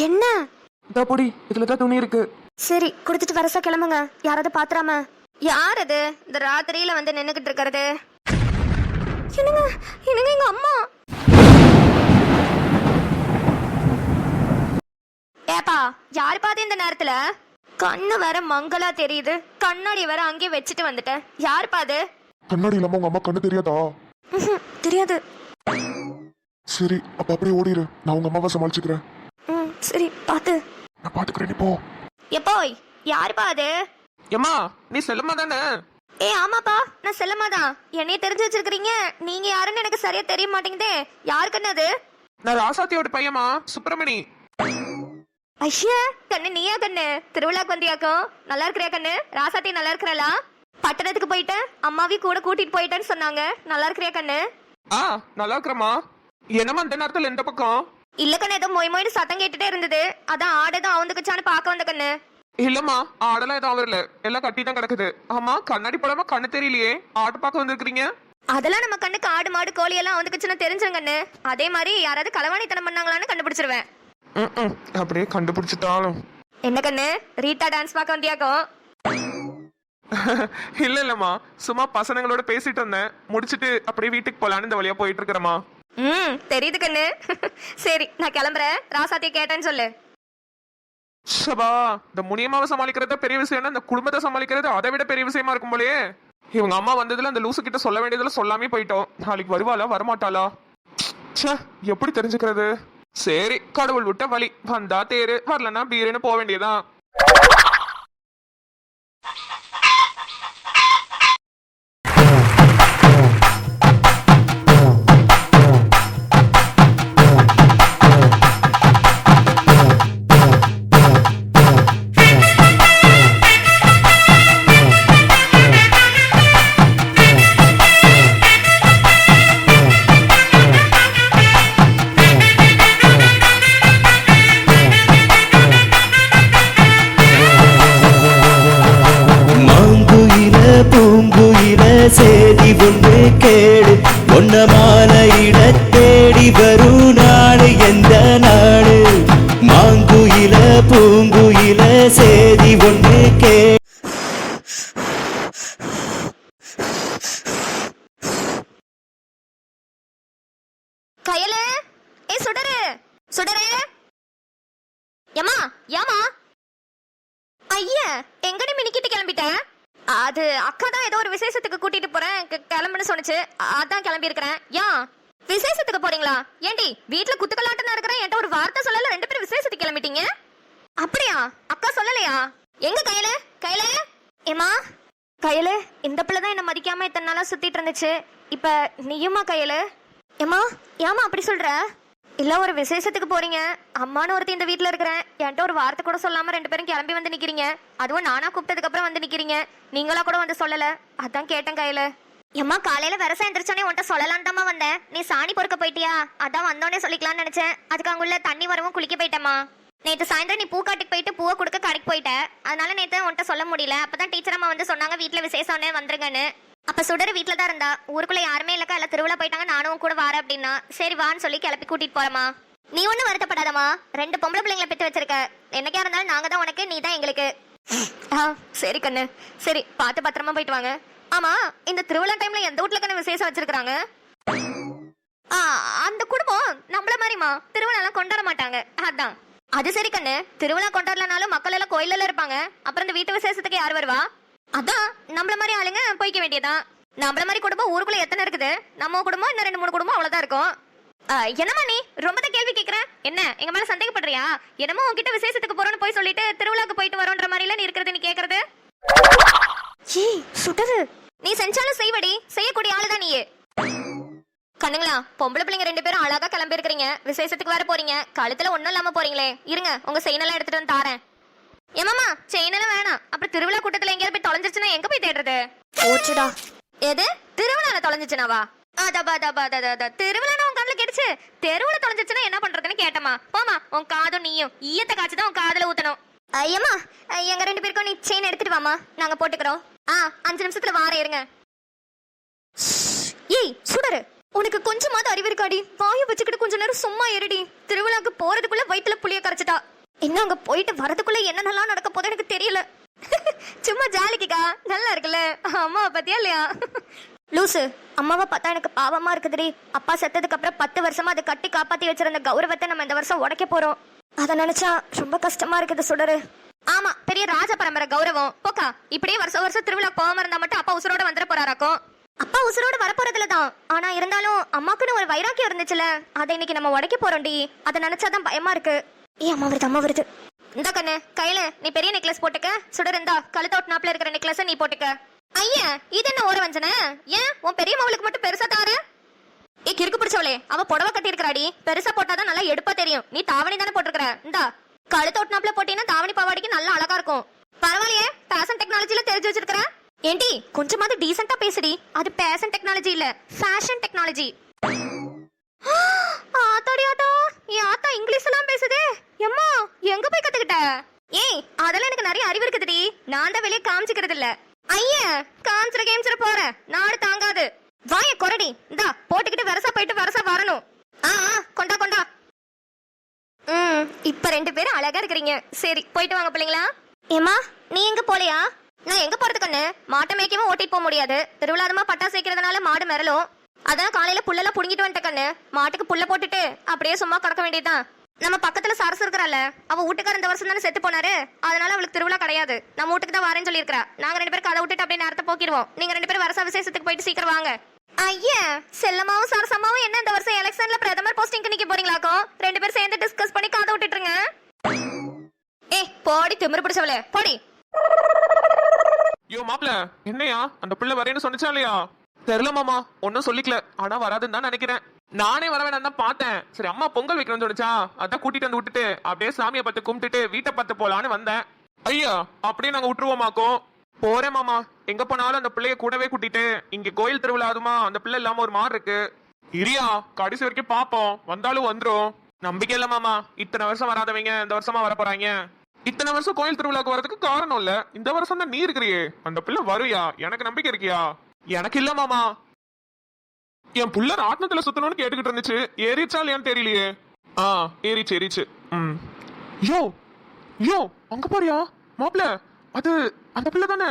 என்ன? இதா பொடி, இதுலதான் துணி இருக்கு. சரி, கொடுத்துட்டு வரசா கிளம்புங்க. யாராவது பாத்துறாம. யார் அது இந்த ராத்திரியில வந்து நின்னுகிட்டு இருக்கிறது? என்னங்க என்னங்க எங்க அம்மா. ஏப்பா, யாரு பாத்து இந்த நேரத்துல? கண்ணு வேற மங்களா தெரியுது, கண்ணாடி வேற அங்கேயே வச்சுட்டு வந்துட்டேன். யாரு பாது? கண்ணாடி இல்லாம உங்க அம்மா கண்ணு தெரியாதா? தெரியாது. சரி, அப்ப அப்படியே ஓடிரு, நான் உங்க அம்மாவை சமாளிச்சுக்கிறேன். சரி, பாத்து. நான் பாத்துக்கிறேன், நீ போ. எப்போய், யாரு பாது? ஏம்மா, நீ செல்லம்மா தானே? ஆமாப்பா, நான் செல்லம்மா தான். என்னைய தெரிஞ்சு வச்சிருக்கீங்க. நீங்க யாருன்னு எனக்கு சரியா தெரிய மாட்டேங்குதே. யாருக்குன்னு அது? நான் ராசாத்தியோட பையமா, சுப்பிரமணி. ஐயா, கண்ணு நீயா கண்ணு? திருவிழாக்கு வந்தியாக்கும். நல்லா இருக்கிறியா கண்ணு? ராசாத்தி நல்லா இருக்கிறாளா? பட்டணத்துக்கு போயிட்டேன், அம்மாவையும் கூட கூட்டிட்டு போயிட்டேன்னு சொன்னாங்க. நல்லா இருக்கிறியா கண்ணு? நல்லா இருக்கிறமா. என்னம்மா இந்த நேரத்துல எந்த பக்கம்? இல்ல கண்ணு, ஏதோ மொய் மொய்னு சத்தம் கேட்டுட்டே இருந்தது. அதான் ஆடுதான் அவந்துக்குச்சான்னு பாக்க வந்த கண்ணு. இல்லம்மா, ஆடெல்லாம் எதுவும் வரல, எல்லாம் கட்டி தான் கிடக்குது. ஆமா, கண்ணாடி போடாம கண்ணு தெரியலையே, ஆடு பார்க்க வந்திருக்கீங்க? அதெல்லாம் நம்ம கண்ணுக்கு ஆடு மாடு கோழி எல்லாம் அவந்துக்குச்சுன்னு தெரிஞ்சுங்க கண்ணு. அதே மாதிரி யாராவது களவாணித்தனம் பண்ணாங்களான்னு கண்டுபிடிச்சிருவேன். அப்படியே கண்டுபிடிச்சிட்டாலும். என்ன கண்ணு, ரீட்டா டான்ஸ் பார்க்க வந்தியாக்கும்? இல்லம்மா, சும்மா பசங்களோட பேசிட்டு இருந்தேன். முடிச்சிட்டு அப்படியே வீட்டுக்கு போலான்னு இந்த வழியா போயிட்டு இருக்கிறமா. தெரியுது கண்ணு. சரி, நான் கிளம்புறேன். ராசாத்திய கேட்டேன்னு சொல்லு. சபா, இந்த முனியம்மாவை சமாளிக்கிறத பெரிய விஷயம், இந்த குடும்பத்தை சமாளிக்கிறது அதை விட பெரிய விஷயமா இருக்கும் போலயே. இவங்க அம்மா வந்ததுல அந்த லூசு கிட்ட சொல்ல வேண்டியதுல சொல்லாமே போயிட்டோம். நாளைக்கு வருவாளா வரமாட்டாளா? எப்படி தெரிஞ்சுக்கிறது? சரி, கடவுள் விட்ட வழி. வந்தா தேரு, வரலன்னா பீருன்னு போக வேண்டியதான். சேதி ஒன்று கேடு, ஒன்ன மாலையிட தேடி வரும் நாடு எந்த நாடு? மாங்குயில பூங்குயில சேதி ஒன்று கேடு. கையலே, சுடரு சுடரு. ஏமா ஏமா, ஐயா எங்கடி மினிக்கிட்டு கிளம்பிட்ட? அது அக்கா தான் ஏதோ ஒரு விசேஷத்துக்கு கூட்டிட்டு போறேன் கிளம்புன்னு சொன்னுச்சு, அதான் கிளம்பி இருக்கிறேன். ஏன் விசேஷத்துக்கு போறீங்களா? ஏண்டி வீட்டுல குத்துக்கலாட்டம் இருக்கிறேன், என்கிட்ட ஒரு வார்த்தை சொல்லல, 2 பேரும் விசேஷத்துக்கு கிளம்பிட்டீங்க. அப்படியா? அக்கா சொல்லலையா? எங்க கையில கையில? ஏமா கையில, இந்த பிள்ளைதான் என்ன மதிக்காம இத்தனை நாளா சுத்திட்டு இருந்துச்சு. இப்ப நீயுமா கையில? ஏமா ஏமா அப்படி சொல்ற? இல்ல, ஒரு விசேஷத்துக்கு போறீங்க, அம்மானு ஒருத்தி இந்த வீட்டுல இருக்கிறேன், என்கிட்ட ஒரு வார்த்தை கூட சொல்லாம 2 பேரும் கிளம்பி வந்து நிக்கிறீங்க. அதுவும் நானா கூப்பிட்டதுக்கு அப்புறம் வந்து நிக்கிறீங்க, நீங்களா கூட வந்து சொல்லல, அதான் கேட்டேன் கையில. ஏம்மா, காலையில வரசா எந்திரிச்சோன்னே உன்ட்ட சொல்லலான்னு தாம்மா வந்தேன். நீ சாணி பொறுக்க போயிட்டியா? அதான் வந்தோடனே சொல்லிக்கலாம்னு நினைச்சேன். அதுக்கு அங்குள்ள தண்ணி வரவும் குளிக்க போயிட்டேம்மா. நேற்று சாயந்தரம் நீ பூக்காட்டுக்கு போயிட்டு பூவை கொடுக்க கடைக்கு போயிட்ட, அதனால நேற்று உன்ட்ட சொல்ல முடியல. அப்பதான் டீச்சர் அம்மா வந்து சொன்னாங்க வீட்டுல விசேஷம்னு வந்துருங்கன்னு. அப்ப சுடர் வீட்டுல தான் இருந்தா, ஊருக்குள்ள யாருமே இல்லக்கா, எல்லாம் திருவிழா போயிட்டாங்க, நானும் கூட வாரேன் அப்படின்னா. சரி வான்னு சொல்லி கிளப்பி கூட்டிட்டு போறமா. நீ ஒன்னும் வருத்தப்படாதமா, 2 பொம்பளை பிள்ளைங்களை பெற்று வச்சிருக்க, என்னைக்கா இருந்தாலும் நாங்க தான் உனக்கு, நீ தான் எங்களுக்கு. சரி கண்ணு, சரி பார்த்து பத்திரமா போயிட்டு வாங்க. ஆமா, இந்த திருவிழா டைம்ல எந்த வீட்டுல கண்ணு விசேஷம் வச்சிருக்காங்க? அந்த குடும்பம் நம்மள மாதிரிமா திருவிழா எல்லாம் கொண்டாட மாட்டாங்க, அதான். அது சரி கண்ணு, திருவிழா கொண்டாடலனாலும் மக்கள் எல்லாம் கோயில்ல இருப்பாங்க, அப்புறம் இந்த வீட்டு விசேஷத்துக்கு யார் வருவா? அதான் நம்மள மாதிரி ஆளுங்க போய்க்க வேண்டியதான். நம்மள மாதிரி குடும்பம் ஊருக்குள்ள எத்தனை இருக்குது? நம்ம குடும்பம் இன்னும் 2-3 குடும்பம் அவ்வளவுதான் இருக்கும். என்னமா நீ ரொம்ப தான் கேள்வி கேட்கிறேன்? என்ன எங்க மேல சந்தேகப்படுறியா? என்னமோ உன்கிட்ட விசேஷத்துக்கு போறோன்னு போய் சொல்லிட்டு திருவிழாக்கு போயிட்டு வரோன்ற மாதிரில நீ இருக்கிறது, நீ கேக்குறது? சுடரு, நீ செஞ்சாலும் செய்வடி, செய்யக்கூடிய ஆளுதான் நீயே. கண்ணுங்களா, பொம்பளை பிள்ளைங்க 2 பேரும் அழகா கிளம்பி இருக்கிறீங்க, விசேஷத்துக்கு வேற போறீங்க, கழுத்துல ஒண்ணும் இல்லாம போறீங்களே. இருங்க, உங்க செயினெல்லாம் எடுத்துட்டு வந்து தாரேன். ஏமாமா, செயினெல்லாம் வேணாம். அப்புறம் திருவிழா கூட்டத்துல எங்கேயாவது போய் தொலைஞ்சிருச்சுன்னா எங்க போய் தேடுறது? ஓச்சுடா. எது திருவிழால தொலைஞ்சிச்சுனாவா? திருவிழா உன் கண்ணுல கிடைச்சு தெருவுல தொலைஞ்சிச்சுன்னா என்ன பண்றதுன்னு கேட்டமா. போமா, உன் காதும் நீயும் ஈயத்தை காய்ச்சுதான் உன் காதுல ஊத்தணும். ஐயம்மா, எங்க 2 பேருக்கும் நீ செயின் எடுத்துட்டு வாமா, நாங்க போட்டுக்கிறோம். 5 நிமிஷத்துல வார இருங்க. ஏய் சுடரு, உனக்கு கொஞ்சமாவது அறிவு இருக்காடி? வாயை வச்சுக்கிட்டு கொஞ்ச நேரம் சும்மா ஏறிடி. திருவிழாக்கு போறதுக்குள்ள வயித்துல புளிய கரைச்சிட்டா. இன்னும் அங்க போயிட்டு வரதுக்குள்ள என்னென்னலாம் நடக்க போதும் எனக்கு தெரியல. சும்மா ஜாலிக்குக்கா, நல்லா இருக்குல்ல? அம்மாவை பத்தியா இல்லையா? லூசு, அம்மாவை பார்த்தா எனக்கு பாவமா இருக்குதுடி. அப்பா செத்ததுக்கு அப்புறம் 10 வருஷமா அதை கட்டி காப்பாத்தி வச்சிருந்த கௌரவத்தை நம்ம இந்த வருஷம் உடைக்க போறோம். அதை நினைச்சா ரொம்ப கஷ்டமா இருக்குது சுடரு. ஆமா, பெரிய ராஜ பரம்பரை கௌரவம். போக்கா, இப்படியே வருஷம் வருஷம் திருவிழா போகாம இருந்தா மட்டும் அப்பா உசுரோட வந்துட போறாராக்கும். அப்பா உசுரோட வரப்போறதுலதான். ஆனா இருந்தாலும் அம்மாக்குன்னு ஒரு வைராக்கியம் இருந்துச்சுல, அதை இன்னைக்கு நம்ம உடைக்க போறோம்டி. அதை நினைச்சாதான் பயமா இருக்கு. அம்மா வருது, அம்மா வருது. இந்த கண்ணு கையில நீ பெரிய நெக்லஸ் போட்டுக்க. சுடர் இருந்தா கழுத்தோட்டு இருக்கிற நெக்லஸ் நீ போட்டுக்க. ஐயா, இது என்ன ஓர வஞ்சன? ஏன் உன் பெரிய மவளுக்கு மட்டும் பெருசா தாரு? கிறுக்கு பிடிச்சவளே, அவ புடவை கட்டி இருக்கிறாடி. பெருசா போட்டாதான் நல்லா எடுப்பா தெரியும். நீ தாவணி தானே போட்டிருக்கிற. இந்தா கழுத்தோட்டு போட்டீங்கன்னா தாவணி பாவாடிக்கு நல்லா அழகா இருக்கும். பரவாயில்லையே, ஃபேஷன் டெக்னாலஜில தெரிஞ்சு வச்சிருக்கிற. ஏண்டி கொஞ்சமாவது டீசென்ட்டா பேசுடி. அது ஃபேஷன் டெக்னாலஜி இல்ல, ஃபேஷன் டெக்னாலஜி. ஆத்தாடி ஆத்தா, யாத்தா இங்கிலீஷ் எல்லாம் பேசுதே. எம்மா, எங்க போய் கத்துக்கிட்ட? ஏய், அதெல்லாம் எனக்கு நிறைய அறிவு இருக்குதுடி. நான் தான் வெளியே காமிச்சிக்கிறது இல்ல. ஐயா, காமிச்சிர கேமிச்சிர போற நாடு தாங்காது. வாய கொரடி. இந்தா போட்டுக்கிட்டு வரசா போயிட்டு வரசா வரணும். கொண்டா கொண்டா. இப்ப 2 பேரும் அழகா இருக்கிறீங்க. சரி, போயிட்டு வாங்க பிள்ளைங்களா. ஏமா, நீ எங்க போலையா? நான் எங்க போறது கண்ணு? மாட்டை மேய்க்கவும் ஓட்டிட்டு போக முடியாது. திருவிழாதமா பட்டாசு வைக்கிறதுனால மாடு மிரளும். அதான் காலையில புல்லெல்லாம் புடுங்கிட்டு வந்துட்ட கண்ணு. மாட்டுக்கு புல்ல போட்டுட்டு அப்படியே சும்மா கிடக்க வேண்டியதுதான். நம்ம பக்கத்துல சரசு இருக்கிறாள், அவ வீட்டுக்கார இந்த வருஷம் தானே செத்து போனாரு. அதனால அவளுக்கு திருவிழா கிடையாது. நம்ம வீட்டுக்கு தான் வரேன்னு சொல்லியிருக்கா. நாங்க 2 பேரும் கதை விட்டுட்டு அப்படியே நேரத்தை போக்கிடுவோம். நீங்க 2 பேரும் வருஷ விசேஷத்துக்கு போயிட்டு சீக்கிரம் வாங்க. ஐயா, செல்லமாவும் சரசம்மாவும் என்ன இந்த வருஷம் எலெக்ஷன்ல பிரதமர் போஸ்டிங்க்கு நிக்க போறீங்களாக்கும்? 2 பேரும் சேர்ந்து டிஸ்கஸ் பண்ணி கதை விட்டுட்டுருங்க. போடி திமிரு பிடிச்சவளே, போடி. யோ மாப்ள, என்னையா அந்த பிள்ளை வரேன்னு சொன்னிச்சா இல்லையா? தெரியல மாமா, ஒன்னும் சொல்லிக்கல. ஆனா வராதுன்னு தான் நினைக்கிறேன். நானே வர வேணாம் தான் பார்த்தேன். சரி, அம்மா பொங்கல் வைக்கணும்னு சொன்னிச்சா, அதான் கூட்டிட்டு வந்து விட்டுட்டு அப்படியே சாமியை பார்த்து கும்பிட்டுட்டு வீட்டை பார்த்து போலான்னு வந்தேன். ஐயா, அப்படியே நாங்க விட்டுருவோமாக்கும். போறேன் மாமா. எங்க போனாலும் அந்த பிள்ளைய கூடவே கூட்டிட்டு. இங்க கோயில் திருவிழா ஆகுமா, அந்த பிள்ளை இல்லாம ஒரு மாதிரி இருக்கு. இரியா, கடைசி வரைக்கும் பாப்போம். வந்தாலும் வந்துரும். நம்பிக்கை இல்ல மாமா. இத்தனை வருஷம் வராதவங்க இந்த வருஷமா வர போறாங்க. இத்தனை வருஷம் கோயில் திருவிழாக்கு வரதுக்கு காரணம் இல்ல, இந்த வருஷம் தான் நீ இருக்கிறியே. அந்த பிள்ளை வருயா? எனக்கு நம்பிக்கை இருக்கியா? எனக்கு இல்ல மாமா. என் புள்ள ராட்னத்துல சுத்தணும்னு கேட்டுக்கிட்டு இருந்துச்சு. ஏறிச்சா இல்லையான்னு தெரியலையே. ஏறிச்சு ஏறிச்சு. யோ யோ, அங்க பாரியா மாப்பிள்ள, அது அந்த பிள்ளை தானே?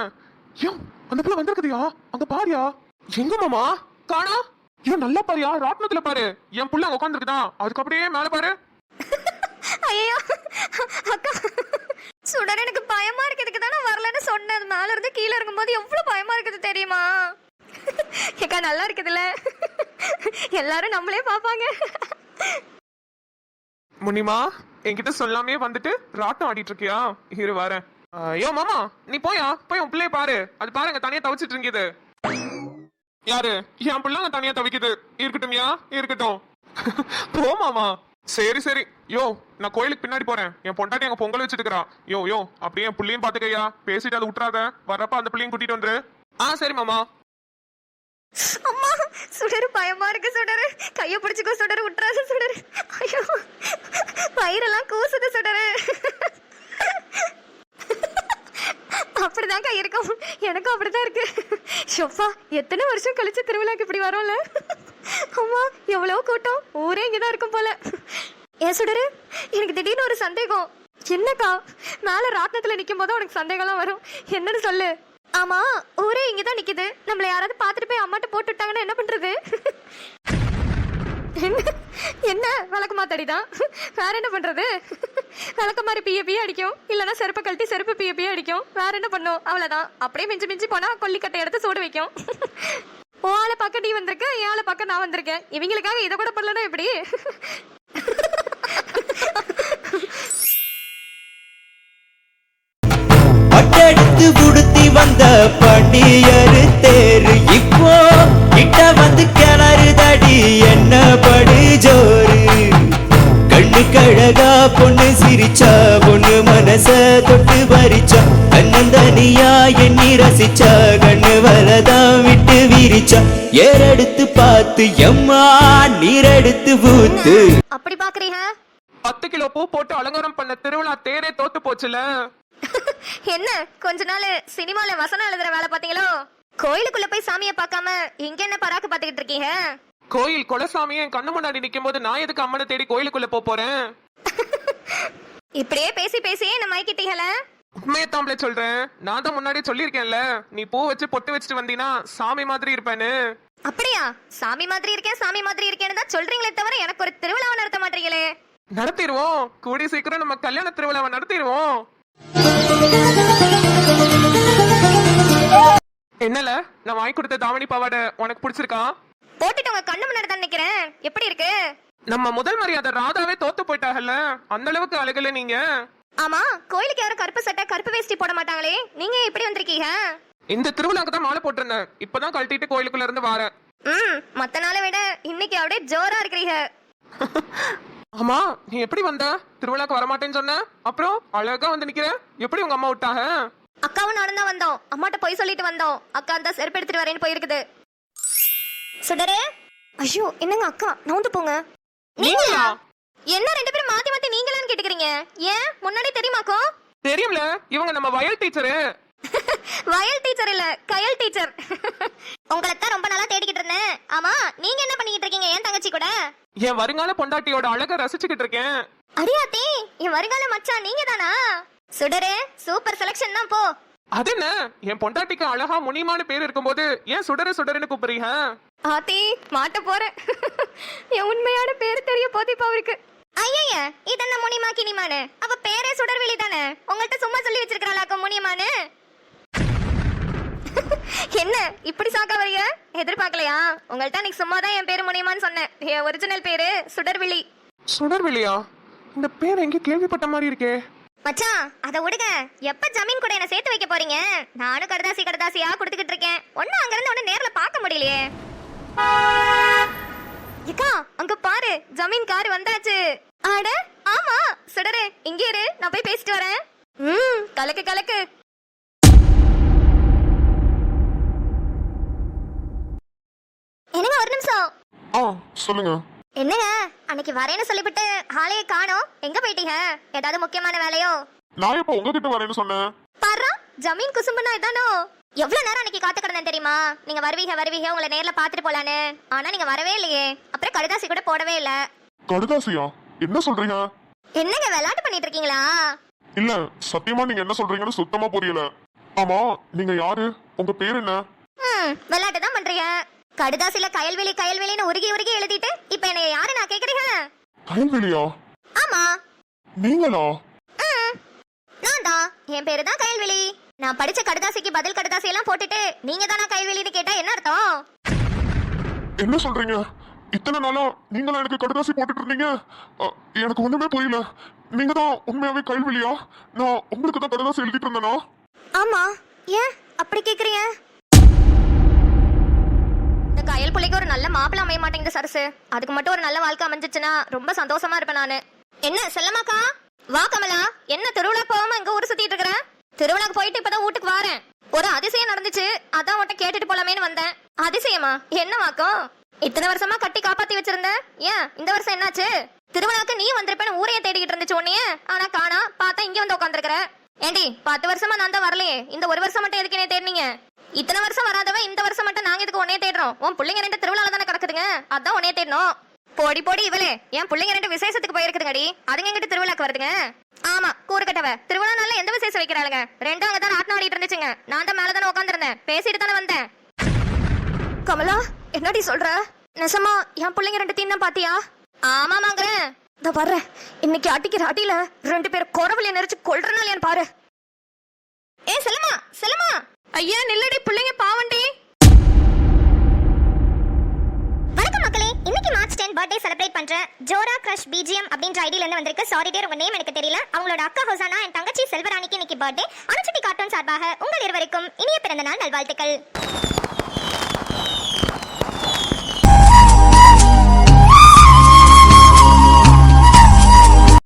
யோ, அந்த பிள்ளை வந்திருக்குதியா? அங்க பாரியா. எங்க மாமா காணா? யோ, நல்லா பாரியா, ராட்னத்துல பாரு. என் புள்ள அங்க உட்காந்துருக்குதான். அதுக்கு அப்படியே மேல பாரு. ஐயோ அக்கா, சுடர் எனக்கு பயமா இருக்கிறதுக்கு தானே வரலன்னு சொன்னது. மேல இருந்து கீழே இருக்கும்போது எவ்வளவு பயமா இருக்குது தெரியுமா? ஏக்கா நல்லா இருக்குதுல்ல? எல்லாரும் நம்மளே பாப்பாங்க. முனிமா, என்கிட்ட சொல்லாமே வந்துட்டு ராட்டம் ஆடிட்டு இருக்கியா? இரு வரேன். யோ மாமா, நீ போயா, போய் உன் பிள்ளைய பாரு. அது பாருங்க, தனியா தவிச்சிட்டு இருக்குது. யாரு? என் பிள்ளைங்க தனியா தவிக்குது. இருக்கட்டும்யா, இருக்கட்டும். போ மாமா. சரி சரி. யோ, நான் கோயிலுக்கு பின்னாடி போறேன். என் பொண்டாட்டி அங்க பொங்கல் வச்சுட்டு இருக்கா. யோ யோ, அப்படியே என் பிள்ளையும் பாத்துக்கையா. பேசிட்டு அதை விட்டுறாத. வரப்ப அந்த பிள்ளையும் கூட்டிட்டு வந்துரு. சரி மாமா. அம்மா, சுடரு பயமா இருக்கு. சுடரு கைய பிடிச்சுக்கோ. சுடரு விட்டுறாது. சுடரு ஐயோ, வயிறெல்லாம் கூசுது. சுடரு அப்படிதான்க்கா இருக்கும். எனக்கும் அப்படிதான் இருக்கு. ஷோப்பா, எத்தனை வருஷம் கழிச்சு திருவிழாக்கு இப்படி வரோம்ல. அம்மா, எவ்வளவு கூட்டம். ஊரே இங்கதான் இருக்கும் போல. ஏன் சுடரு, எனக்கு திடீர்னு ஒரு சந்தேகம். என்னக்கா, மேல ராட்னத்துல நிக்கும் போது உனக்கு சந்தேகம்லாம் வரும். என்னன்னு சொல்லு. ஆமா, ஊரே இங்கதான் நிக்குது. நம்மள யாராவது பாத்துட்டு போய் அம்மாட்ட போட்டு விட்டாங்கன்னா என்ன பண்றது? என்ன விளக்கு மாத்தடிதான், வேற என்ன பண்றது? விளக்க மாதிரி பிய அடிக்கும். இல்லன்னா செருப்பை கழட்டி செருப்பு பிய அடிக்கும். வேற என்ன பண்ணும்? அவ்வளவுதான். அப்படியே மிஞ்சி மிஞ்சி போனா கொல்லிக்கட்டை எடுத்து சூடு வைக்கும். ஓ ஆளை பார்க்க நீ வந்திருக்க, என் ஆளை பார்க்க நான் வந்திருக்கேன். இவங்களுக்காக இதை கூட பண்ணலன்னா எப்படி? பட்டெடுத்து உடுத்தி வந்த பண்டியரு தேரு இப்போ கிட்ட வந்து கிளறுதடி என்ன படு ஜோரு. கண்ணு கழகா பொண்ணு சிரிச்சா, பொண்ணு மனச தொட்டு பறிச்சா, கண்ணந்தனியா எண்ணி ரசிச்சா, கண்ணு வரதான் விட்டு விரிச்சா, ஏறெடுத்து பார்த்து எம்மா நீரெடுத்து ஊத்து. அப்படி பாக்குறீங்க? 10 கிலோ பூ போட்டு அலங்காரம் பண்ண திருவிழா தேரே தோத்து போச்சுல. என்ன கொஞ்ச நாள் சினிமால வசனம் எழுதுற வேலை பாத்தீங்களோ? கோயிலுக்குள்ள போய் சாமியை பார்க்காம இங்க என்ன பராக்கு பாத்துக்கிட்டு இருக்கீங்க? கோயில் குலசாமியே என் கண்ணு முன்னாடி நிக்கும் போது நான் எதுக்கு அம்மனை தேடி கோயிலுக்குள்ள போறேன்? இப்படியே பேசி பேசியே என்ன மயக்கிட்டீங்கள? உண்மையை தாம்பளே சொல்றேன். நான் தான் முன்னாடியே சொல்லியிருக்கேன்ல, நீ பூ வச்சு பொட்டு வச்சுட்டு வந்தீங்கன்னா சாமி மாதிரி இருப்பேன்னு. அப்படியா? சாமி மாதிரி இருக்கேன் சாமி மாதிரி இருக்கேன்னு தான் சொல்றீங்களே தவிர எனக்கு ஒரு திருவிழாவை நடத்த மாட்டீங்களே. நடத்திடுவோம், கூடி சீக்கிரம் நம்ம கல்யாண திருவிழாவை நடத்திடுவோம். என்னல, நான் வாங்கி கொடுத்த தாவணி பாவாடை உனக்கு பிடிச்சிருக்கா? போட்டுட்டு உங்க கண்ணு முன்னாடி தான் நிக்கிறேன். எப்படி இருக்கு? நம்ம முதல் மரியாதை ராதாவே தோத்து போயிட்டாகல்ல, அந்த அளவுக்கு அழகுல நீங்க. ஆமா, கோயிலுக்கு யாரும் கருப்பு சட்டை கருப்பு வேஷ்டி போட மாட்டாங்களே, நீங்க எப்படி வந்திருக்கீங்க? இந்த திருவிழாக்கு தான் மாலை போட்டிருந்தேன், இப்பதான் கழட்டிட்டு கோயிலுக்குள்ள இருந்து வாரேன். மத்த நாளை விட இன்னைக்கு அப்படியே ஜோரா இருக்கிறீங்க. ஆமா, நீ எப்படி வந்த? திருவிழாக்கு வரமாட்டேன்னு சொன்ன, அப்புறம் அழகா வந்து நிக்கிற. எப்படி உங்க அம்மா விட்டாக? அக்காவும் நானும் தான் வந்தோம். அம்மாட்ட போய் சொல்லிட்டு வந்தோம். அக்கா தான் செருப்பு எடுத்துட்டு வரேன்னு போயிருக்குது. சுடரே, ஐயோ என்னங்க அக்கா நவுந்து போங்க. நீங்களா? என்ன ரெண்டு பேரும் மாத்தி மாத்தி நீங்களான்னு கேட்டுக்கிறீங்க? ஏன் முன்னாடி தெரியுமாக்கோ? தெரியும்ல, இவங்க நம்ம வயல் டீச்சரு. வயல் டீச்சர் இல்ல, கயல் டீச்சர். உங்களை தான் ரொம்ப நாளா தேடிக்கிட்டு இருந்தேன். ஆமா, நீங்க என்ன பண்ணிக்கிட்டு இருக்கீங்க என் தங்கச்சி கூட? என் வருங்கால பொண்டாட்டியோட அழக ரசிச்சுக்கிட்டு இருக்கேன். அடியாத்தி, என் வருங்கால மச்சான் நீங்க தானா? சுடரே, சூப்பர் செலக்ஷன் தான் போ. அது என்ன, என் பொண்டாட்டிக்கு அழகா முனிமான பேர் இருக்கும்போது ஏன் சுடரு சுடருன்னு கூப்பிடுறீங்க? ஆத்தி, மாட்ட போறேன். என் உண்மையான பேரு தெரிய போது இப்ப அவருக்கு. ஐய, இதென்ன முனிமா கினிமானு? அவ பேரே சுடர்விழி தானே. உங்கள்ட்ட சும்மா சொல்லி வச்சிருக்காளாக்க முனிமானு. என்ன இப்படி சாக்க வரீங்க? எதிர்பார்க்கலையா? உங்கள்ட்ட அன்னைக்கு சும்மா தான் என் பேரு முனிமான்னு சொன்னேன். என் ஒரிஜினல் பேரு சுடர்விழி. சுடர்விழியா? இந்த பேர் எங்க கேள்விப்பட்ட மாதிரி இருக்கே. மச்சான், அத விடுங்க. எப்ப ஜமீன் கூட என்ன சேர்த்து வைக்க போறீங்க? நானும் கடுதாசியா கொடுத்துக்கிட்டு இருக்கேன். ஒன்னும் அங்க இருந்து ஒண்ணு நேர்ல பார்க்க முடியலையே. ஏக்கா, அங்க பாரு, ஜமீன் கார் வந்தாச்சு. அட ஆமா, சுடரே இங்கே இரு, நான் போய் பேசிட்டு வரேன். கலக்கு கலக்கு. என்னங்க ஒரு நிமிஷம். சொல்லுங்க. என்னங்க, அன்னைக்கு வரேன்னு சொல்லிவிட்டு ஆளையே காணோம். எங்க போயிட்டீங்க? ஏதாவது முக்கியமான வேலையோ? நான் எப்ப உங்ககிட்ட வரேன்னு சொன்னேன்? பாரா, ஜமீன் குசும்புனா இதானோ? எவ்வளவு நேரம் அன்னைக்கு காத்து கிடந்தேன் தெரியுமா? நீங்க வருவீங்க உங்களை நேர்ல பாத்துட்டு போலான்னு. ஆனா நீங்க வரவே இல்லையே. அப்புறம் கடுதாசி கூட போடவே இல்ல. கடுதாசியா? என்ன சொல்றீங்க? என்னங்க விளையாட்டு பண்ணிட்டு இருக்கீங்களா? இல்ல, சத்தியமா நீங்க என்ன சொல்றீங்கன்னு சுத்தமா புரியல. ஆமா, நீங்க யாரு? உங்க பேர் என்ன? விளையாட்டு தான் பண்றீங்க. கடுதாசில கயல்வெளின்னு உருகி உருகி எழுதிட்டு இப்ப என்ன யாரு நான் கேக்குறீங்க? கயல்வெளியா? ஆமா. நீங்களா? நான் தான். என் பேரு தான் கயல்வெளி. நான் படிச்ச கடுதாசிக்கு பதில் கடுதாசி எல்லாம் போட்டுட்டு நீங்க தானா கயல்வெளின்னு கேட்டா என்ன அர்த்தம்? என்ன சொல்றீங்க? இத்தனை நாளா நீங்களா எனக்கு கடுதாசி போட்டுட்டு இருந்தீங்க? எனக்கு ஒண்ணுமே புரியல. நீங்க தான் உண்மையாவே கயல்வெளியா? நான் உங்களுக்கு தான் கடுதாசி எழுதிட்டு இருந்தேனா? ஆமா. ஏன் அப்படி கேக்குறீங்க? இந்த கயல் பிள்ளைக்கு ஒரு நல்ல மாப்பிள்ள அமைய மாட்டேங்குது சரசு. அதுக்கு மட்டும் ஒரு நல்ல வாழ்க்கை அமைஞ்சிச்சுன்னா ரொம்ப சந்தோஷமா இருப்பேன் நானு. என்ன செல்லமாக்கா? வா கமலா, என்ன திருவிழா போகாம இங்க ஊர் சுத்திட்டு இருக்கிற? திருவிழாக்கு போயிட்டு இப்பதான் வீட்டுக்கு வரேன். ஒரு அதிசயம் நடந்துச்சு, அதான் உன்ட்ட கேட்டுட்டு போலாமேன்னு வந்தேன். அதிசயமா? என்ன வாக்கம்? இத்தனை வருஷமா கட்டி காப்பாத்தி வச்சிருந்த, ஏன் இந்த வருஷம் என்னாச்சு? திருவிழாக்கு நீ வந்திருப்பேன்னு ஊரையே தேடிக்கிட்டு இருந்துச்சு உன்னையே. ஆனா காணா, பார்த்தா இங்க வந்து உட்காந்துருக்கிற. ஏண்டி, 10 வருஷமா நான் தான் வரலையே, இந்த ஒரு வருஷம் மட்டும் எதுக்கு என்ன தேடினீங்க? இத்தனை வருஷம் வராதவன் இந்த வருஷம் மட்டும் நாங்க எதுக்கு உன்னையே தேடுறோம்? உன் பிள்ளைங்க 2 திருவிழால தானே கிடக்குதுங்க, அதான் உன்னையே தேடணும். போடி போடி இவளே, என் பிள்ளைங்க 2 விசேஷத்துக்கு போயிருக்குதுங்கடி, அதுங்க எங்கிட்ட திருவிழாக்கு வருதுங்க. ஆமா, கூறுகட்டவ. திருவிழா நாள்ல எந்த விசேஷம் வைக்கிறாளுங்க? 2 அங்க தான் ஆட்டம் ஆடிட்டு இருந்துச்சுங்க. நான் தான் மேல தானே உட்காந்துருந்தேன், பேசிட்டு தானே வந்தேன். கமலா, என்னடி சொல்ற? நெசமா என் பிள்ளைங்க 2 தான் பாத்தியா? ஆமாமாங்கிறேன். இந்த வர்றேன், இன்னைக்கு அடிக்கிற அடியில 2 பேர் குறவுல நெரிச்சு கொல்றனால பாரு. ஏ செல்லமா, செல்லமா, ஐயா நில்லடி, பிள்ளைங்க பாவண்டி. வணக்கம் மக்களே, இன்னைக்கு மார்ச் 10 பர்த்டே செலிப்ரேட் பண்ற ஜோரா கிரஷ் பிஜிஎம் அப்படின்ற ஐடியில இருந்து வந்திருக்கு. சாரி டேர், உங்க நேம் எனக்கு தெரியல. அவங்களோட அக்கா ஹோசானா என் தங்கச்சி செல்வராணிக்கு இன்னைக்கு பர்த்டே. அனுச்சுட்டி கார்ட்டூன் சார்பாக உங்கள் இருவருக்கும் இனிய பிறந்த நாள் நல்வாழ்த்துக்கள்.